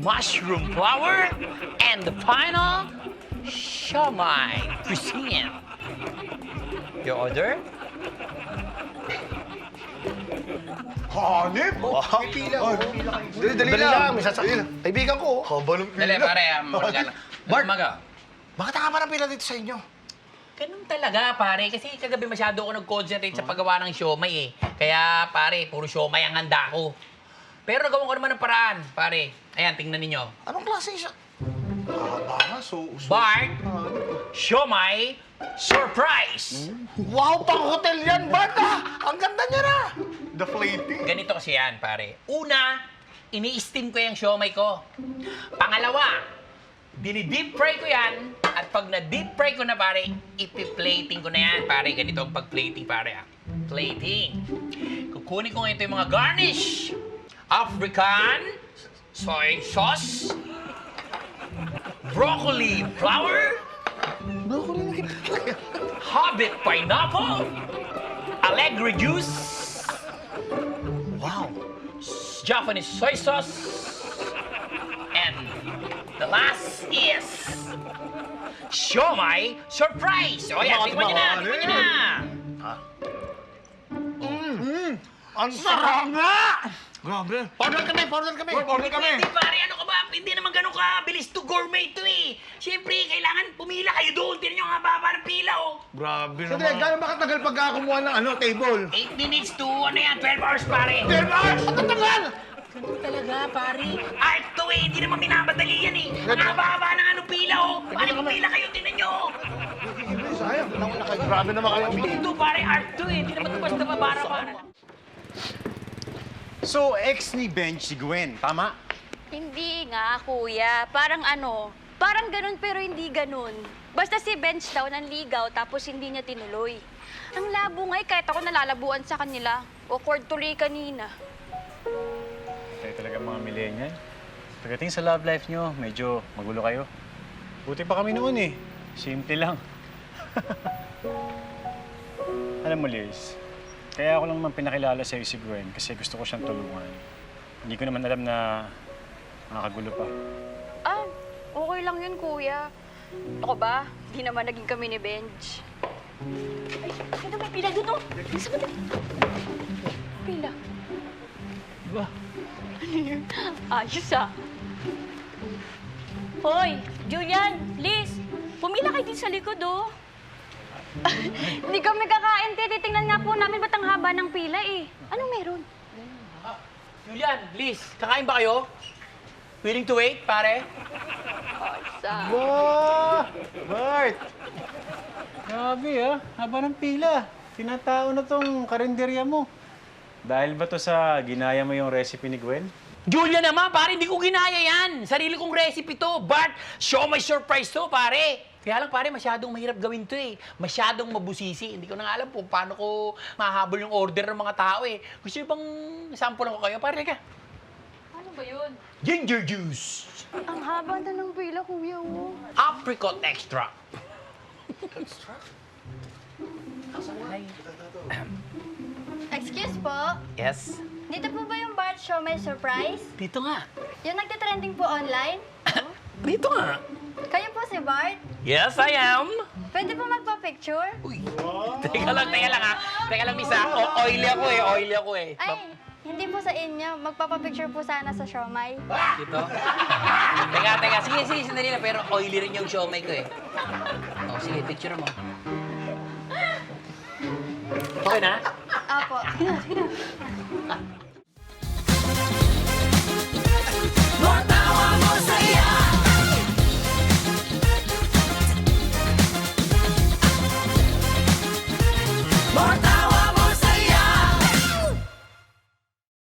mushroom flour, and the final, siomai cuisine. Your order? Hanip? Wow. May pila, oh. Dali lang. May sasakyan. Kaibigan ko. Haba ng pila. Dali, pare. Bart. Umaga. Bakit ang haba ng pila dito sa inyo? Ganun talaga, pare. Kasi kagabi masyado ako nag-concentrate sa paggawa ng siomay eh. Kaya, pare, puro siomay ang handa ko. Pero nagawa ko naman ng paraan, pare. Ayan, tingnan ninyo. Anong klase siya? Haba nga, so... Bart, siomay, surprise! Wow, pang hotel yan, Bart ah! Ang ganda niya na! The plating. Ganito kasi yan, pare. Una, ini-steam ko yung siomay ko. Pangalawa, dini-deep fry ko yan. At pag na-deep fry ko na, pare, ipi-plating ko na yan, pare. Ganito ang pag-plating, pare. Plating. Kukunin ko ngayon ito yung mga garnish. African soy sauce. Broccoli flour. Hobbit pineapple. Allegro juice. Wow. Japanese soy sauce. And the last is siomai surprise. O yan, tingnan nyo na, tingnan nyo na. Ang sarap nga! Grabe. Order kami! Order kami. Hindi pare, ano ka ba? Hindi naman ganun ka bilis to gourmet to eh. Siyempre, kailangan pumila kayo doon. Tignan nyo ang haba ng pila oh. Grabe Sandali, gano'n ba katagal pagkakumuha ng table? 8 minutes to, ano yan, 12 hours pare. 12 hours! Ang tatagal! Ganun talaga pare. Art to eh, hindi naman minamadali yan eh. Ang haba-haba ng ano pila oh. Pare, pumila kayo, tignan nyo. Sayang, wala kayo. Grabe naman kayo. Ito pare, art to eh. Hindi naman ito basta mabara-bara. So, ex ni Bench si Gwen, tama? Hindi nga, kuya. Parang ano, parang ganun pero hindi ganun. Basta si Bench daw nanligaw tapos hindi niya tinuloy. Ang labo nga kahit ako nalalabuan sa kanila. Awkward tuloy kanina. Kayo talaga mga millennial. Pagdating sa love life nyo, medyo magulo kayo. Buti pa kami noon eh. Simple lang. Alam mo, Liz, kaya ako lang naman pinakilala sa'yo si Gwen kasi gusto ko siyang tulungan. Hindi ko naman alam na makakagulo pa. Ah, okay lang yun, kuya. Ako ba? Di naman naging kami ni Bench. Ay, ito may pila dito. Isa ba pila? Ba? Ano yun? Ayos ah. Hoy, Julian, Liz, pumila kayo din sa likod oh. Hindi kami kakain, titingnan nga po namin ba't ang haba ng pila eh. Anong meron? Julian, Liz, kakain ba kayo? Willing to wait, pare? Sa... Wow! Bart! Grabe ah, haba ng pila. Tinatao na tong karinderya mo. Dahil ba to sa ginaya mo yung recipe ni Gwen? Julia naman, pare, hindi ko ginaya yan. Sarili kong recipe to. Bart, show my surprise to, pare. Kaya lang, pare, masyadong mahirap gawin to eh. Masyadong mabusisi. Hindi ko na nga alam kung paano ko mahabol yung order ng mga tao eh. Gusto nyo bang sample ko kayo? Pare, ka. Ano ba yun? Ginger juice. Ang haba na ng pila, kuya oh. Apricot extract. Excuse po, Yes? dito po ba yung Bart Show May Surprise? Dito nga. Yung nagtitrending po online? Dito nga. Kayo po si Bart? Yes, I am. Pwede po magpa-picture? Uy. Teka lang ha. Teka lang, Misa. Oily ako eh. Ay, hindi po sa inyo. Magpapa-picture po sana sa Siomay. Dito? Teka. Sige, sandali na. Pero oily rin yung siomay ko eh. O, sige, picture mo. Okay na? Apo.